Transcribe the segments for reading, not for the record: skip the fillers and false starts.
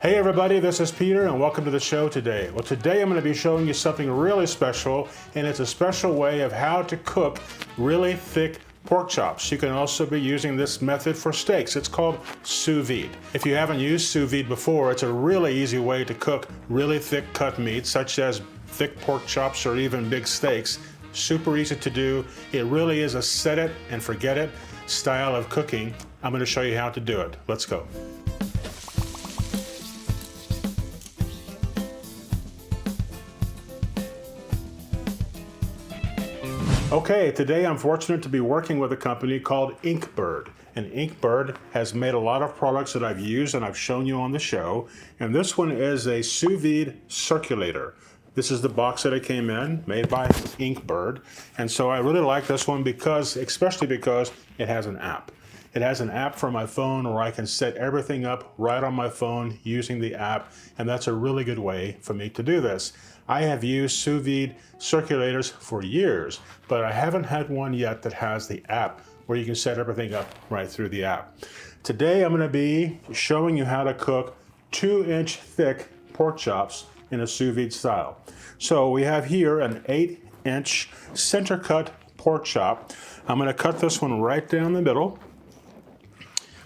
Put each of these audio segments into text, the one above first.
Hey everybody, this is Peter and welcome to the show today. Well, today I'm going to be showing you something really special, and it's a special way of how to cook really thick pork chops. You can also be using this method for steaks. It's called sous vide. If you haven't used sous vide before, it's a really easy way to cook really thick cut meat, such as thick pork chops or even big steaks. Super easy to do. It really is a set it and forget it style of cooking. I'm going to show you how to do it. Let's go. Okay, today I'm fortunate to be working with a company called Inkbird. And Inkbird has made a lot of products that I've used and I've shown you on the show. And this one is a sous vide circulator. This is the box that it came in, made by Inkbird. And so I really like this one especially because it has an app. It has an app for my phone where I can set everything up right on my phone using the app, and that's a really good way for me to do this. I have used sous vide circulators for years, but I haven't had one yet that has the app where you can set everything up right through the app. Today I'm going to be showing you how to cook 2-inch thick pork chops in a sous vide style. So we have here an 8-inch center cut pork chop. I'm going to cut this one right down the middle.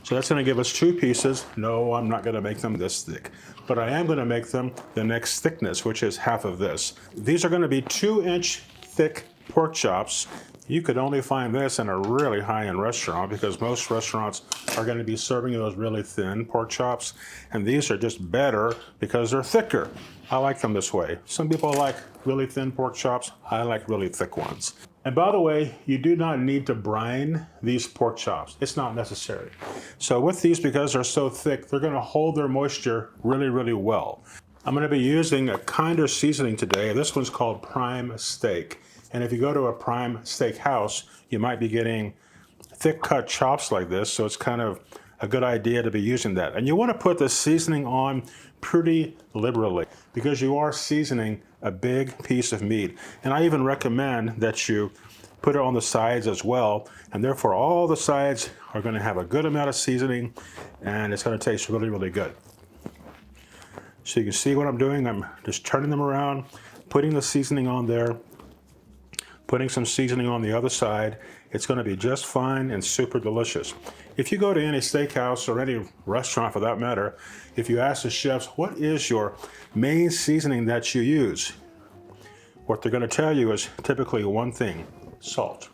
So that's going to give us 2 pieces. No, I'm not going to make them this thick, but I am going to make them the next thickness, which is half of this. These are going to be 2-inch thick pork chops. You could only find this in a really high-end restaurant because most restaurants are going to be serving those really thin pork chops, and these are just better because they're thicker. I like them this way. Some people like really thin pork chops. I like really thick ones. And by the way, you do not need to brine these pork chops. It's not necessary. So with these, because they're so thick, they're going to hold their moisture really, really well. I'm going to be using a kinder seasoning today. This one's called Prime Steak. And if you go to a Prime Steak house, you might be getting thick cut chops like this. So it's kind of a good idea to be using that. And you want to put the seasoning on pretty liberally because you are seasoning a big piece of meat. And I even recommend that you put it on the sides as well. And therefore all the sides are going to have a good amount of seasoning and it's going to taste really, really good. So you can see what I'm doing. I'm just turning them around, putting the seasoning on there, putting some seasoning on the other side. It's going to be just fine and super delicious. If you go to any steakhouse or any restaurant for that matter, if you ask the chefs, what is your main seasoning that you use? What they're going to tell you is typically one thing: salt.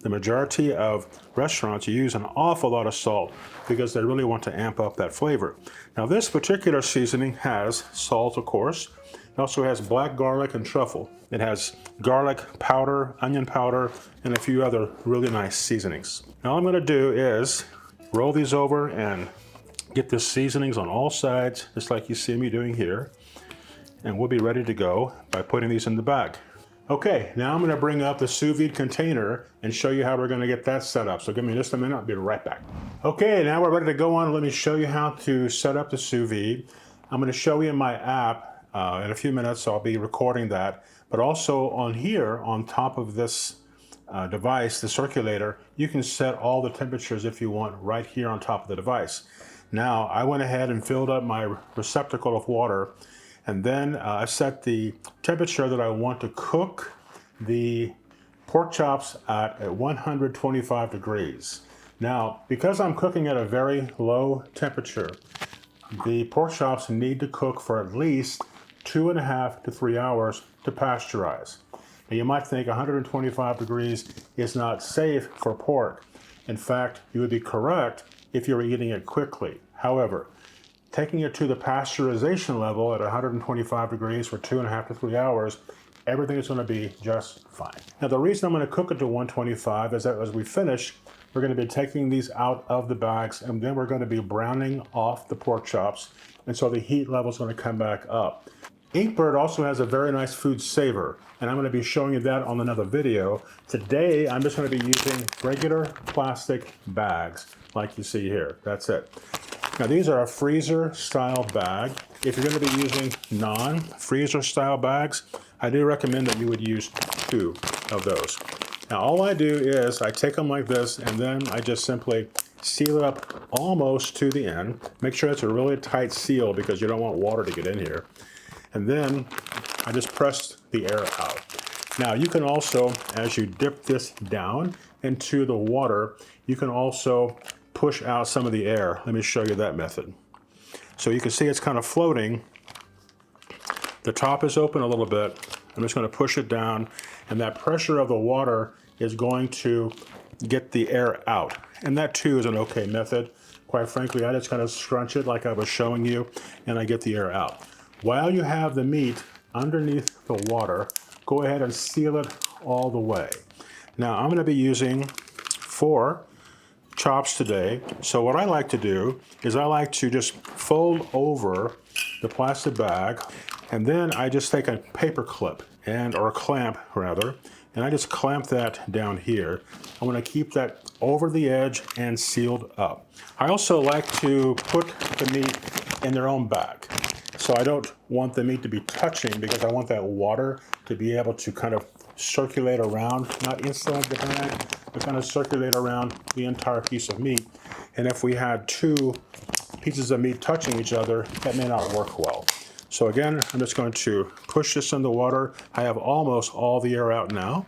The majority of restaurants use an awful lot of salt because they really want to amp up that flavor. Now this particular seasoning has salt, of course. It also has black garlic and truffle. It has garlic powder, onion powder, and a few other really nice seasonings. Now all I'm going to do is roll these over and get the seasonings on all sides, just like you see me doing here. And we'll be ready to go by putting these in the bag. Okay, now I'm going to bring up the sous vide container and show you how we're going to get that set up. So give me just a minute, I'll be right back. Okay, now we're ready to go on. Let me show you how to set up the sous vide. I'm going to show you in my app in a few minutes. So I'll be recording that. But also on here, on top of this device, the circulator, you can set all the temperatures if you want right here on top of the device. Now, I went ahead and filled up my receptacle of water, and then I set the temperature that I want to cook the pork chops at 125 degrees. Now, because I'm cooking at a very low temperature, the pork chops need to cook for at least 2.5 to 3 hours to pasteurize. Now you might think 125 degrees is not safe for pork. In fact, you would be correct if you were eating it quickly. However, taking it to the pasteurization level at 125 degrees for 2.5 to 3 hours, everything is going to be just fine. Now the reason I'm going to cook it to 125 is that as we finish, we're going to be taking these out of the bags and then we're going to be browning off the pork chops, and so the heat level is going to come back up. Inkbird also has a very nice food saver, and I'm going to be showing you that on another video. Today, I'm just going to be using regular plastic bags like you see here. That's it. Now these are a freezer style bag. If you're going to be using non-freezer style bags, I do recommend that you would use 2 of those. Now all I do is I take them like this, and then I just simply seal it up almost to the end. Make sure it's a really tight seal because you don't want water to get in here. And then I just press the air out. Now you can also, as you dip this down into the water, you can also push out some of the air. Let me show you that method. So you can see it's kind of floating. The top is open a little bit. I'm just going to push it down, and that pressure of the water is going to get the air out. And that too is an okay method. Quite frankly, I just kind of scrunch it like I was showing you, and I get the air out. While you have the meat underneath the water, go ahead and seal it all the way. Now I'm going to be using 4 chops today. So what I like to do is I like to just fold over the plastic bag, and then I just take a paper clip or a clamp rather, and I just clamp that down here. I want to keep that over the edge and sealed up. I also like to put the meat in their own bag. So I don't want the meat to be touching because I want that water to be able to kind of circulate around, not inside the bag, but kind of circulate around the entire piece of meat. And if we had 2 pieces of meat touching each other, that may not work well. So again, I'm just going to push this in the water. I have almost all the air out now.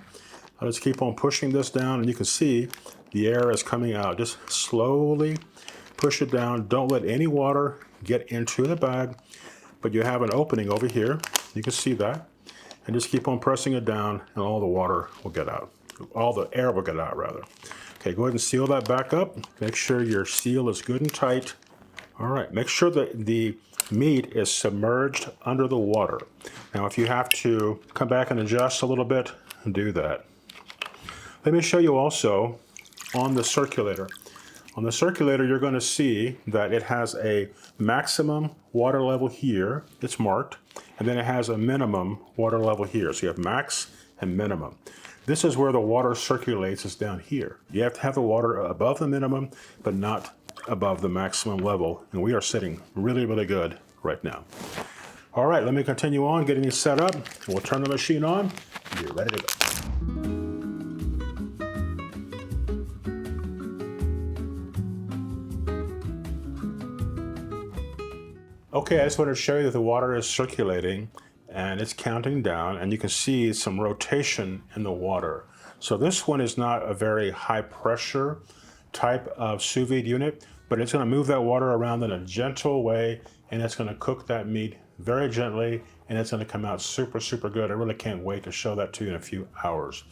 I'll just keep on pushing this down, and you can see the air is coming out. Just slowly push it down. Don't let any water get into the bag, but you have an opening over here. You can see that. And just keep on pressing it down, and all the water will get out. All the air will get out, rather. Okay, go ahead and seal that back up. Make sure your seal is good and tight. All right, make sure that the meat is submerged under the water. Now, if you have to come back and adjust a little bit, do that. Let me show you also on the circulator. On the circulator, you're going to see that it has a maximum water level here. It's marked. And then it has a minimum water level here. So you have max and minimum. This is where the water circulates, is down here. You have to have the water above the minimum, but not above the maximum level. And we are sitting really, really good right now. All right, let me continue on getting these set up. We'll turn the machine on and be ready to go. Okay, I just want to show you that the water is circulating and it's counting down, and you can see some rotation in the water. So this one is not a very high pressure type of sous vide unit, but it's going to move that water around in a gentle way, and it's going to cook that meat very gently, and it's going to come out super, super good. I really can't wait to show that to you in a few hours.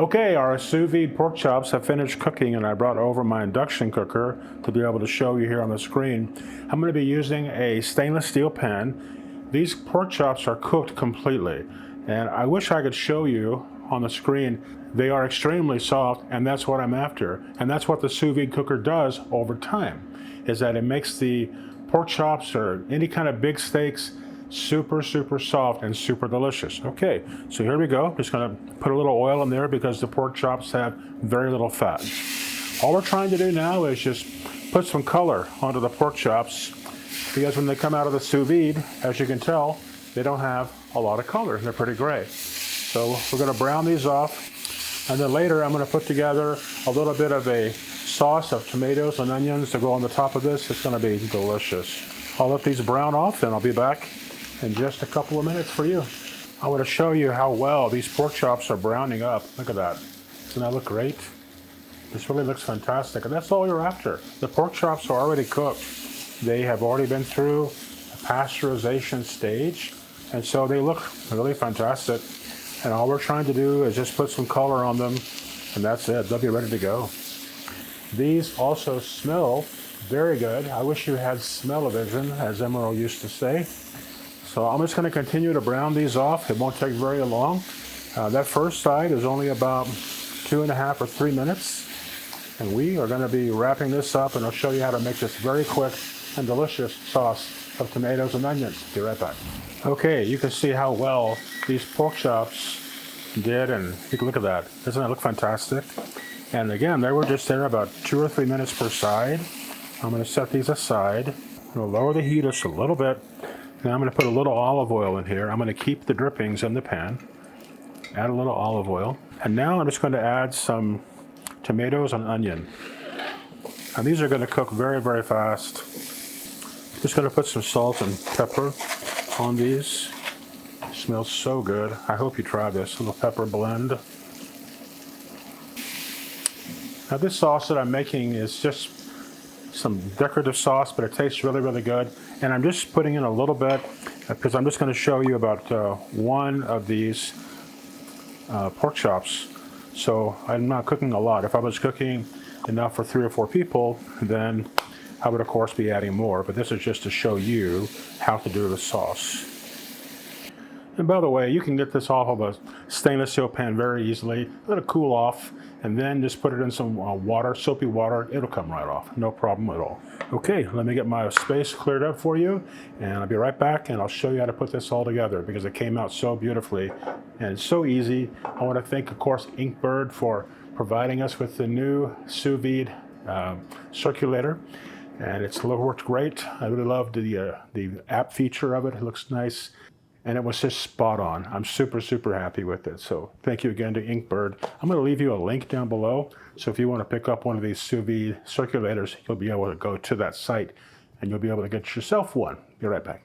Okay, our sous vide pork chops have finished cooking, and I brought over my induction cooker to be able to show you here on the screen. I'm going to be using a stainless steel pan. These pork chops are cooked completely, and I wish I could show you on the screen. They are extremely soft, and that's what I'm after. And that's what the sous vide cooker does over time, is that it makes the pork chops or any kind of big steaks super, super soft and super delicious. Okay, so here we go. Just gonna put a little oil in there because the pork chops have very little fat. All we're trying to do now is just put some color onto the pork chops, because when they come out of the sous vide, as you can tell, they don't have a lot of color. They're pretty gray. So we're gonna brown these off, and then later I'm gonna put together a little bit of a sauce of tomatoes and onions to go on the top of this. It's gonna be delicious. I'll let these brown off, and I'll be back in just a couple of minutes for you. I want to show you how well these pork chops are browning up. Look at that. Doesn't that look great? This really looks fantastic, and that's all you're after. The pork chops are already cooked. They have already been through a pasteurization stage, and so they look really fantastic. And all we're trying to do is just put some color on them, and that's it. They'll be ready to go. These also smell very good. I wish you had smell-o-vision, as Emerald used to say. So I'm just going to continue to brown these off. It won't take very long. That first side is only about 2.5 or 3 minutes. And we are going to be wrapping this up, and I'll show you how to make this very quick and delicious sauce of tomatoes and onions. Be right back. Okay, you can see how well these pork chops did, and you can look at that. Doesn't that look fantastic? And again, they were just there about 2 or 3 minutes per side. I'm going to set these aside. I'm going to lower the heat just a little bit. Now I'm going to put a little olive oil in here. I'm going to keep the drippings in the pan. Add a little olive oil. And now I'm just going to add some tomatoes and onion. And these are going to cook very, very fast. Just going to put some salt and pepper on these. It smells so good. I hope you try this little pepper blend. Now this sauce that I'm making is just some decorative sauce, but it tastes really, really good. And I'm just putting in a little bit because I'm just going to show you about one of these pork chops. So I'm not cooking a lot. If I was cooking enough for 3 or 4 people, then I would of course be adding more, but this is just to show you how to do the sauce. And by the way, you can get this off of a stainless steel pan very easily. Let it cool off, and then just put it in some water, soapy water. It'll come right off, no problem at all. Okay, let me get my space cleared up for you, and I'll be right back, and I'll show you how to put this all together because it came out so beautifully, and it's so easy. I want to thank, of course, Inkbird for providing us with the new Sous Vide circulator, and it's worked great. I really loved the app feature of it. It looks nice. And it was just spot on. I'm super, super happy with it. So thank you again to Inkbird. I'm going to leave you a link down below. So if you want to pick up one of these sous vide circulators, you'll be able to go to that site and you'll be able to get yourself one. Be right back.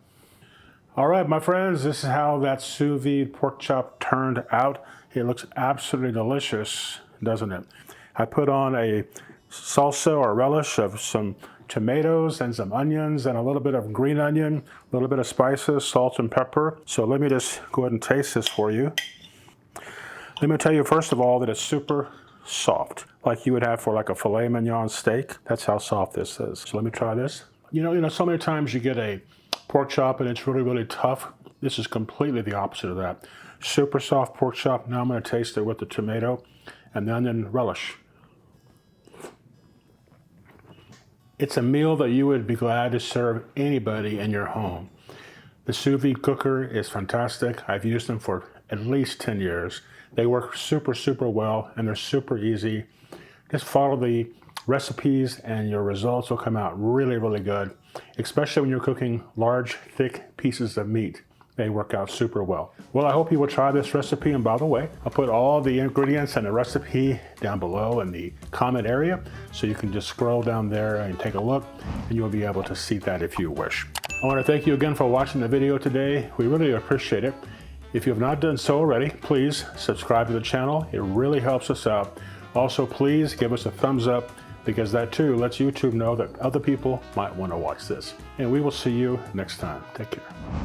All right, my friends, this is how that sous vide pork chop turned out. It looks absolutely delicious, doesn't it? I put on a salsa or relish of some tomatoes and some onions and a little bit of green onion, a little bit of spices, salt and pepper. So let me just go ahead and taste this for you. Let me tell you first of all that it's super soft, like you would have for like a filet mignon steak. That's how soft this is. So let me try this. You know, so many times you get a pork chop and it's really, really tough. This is completely the opposite of that. Super soft pork chop. Now I'm going to taste it with the tomato and the onion relish. It's a meal that you would be glad to serve anybody in your home. The sous vide cooker is fantastic. I've used them for at least 10 years. They work super, super well and they're super easy. Just follow the recipes and your results will come out really, really good, especially when you're cooking large, thick pieces of meat. They work out super well. Well, I hope you will try this recipe. And by the way, I'll put all the ingredients and the recipe down below in the comment area. So you can just scroll down there and take a look and you'll be able to see that if you wish. I want to thank you again for watching the video today. We really appreciate it. If you have not done so already, please subscribe to the channel. It really helps us out. Also, please give us a thumbs up because that too lets YouTube know that other people might want to watch this. And we will see you next time. Take care.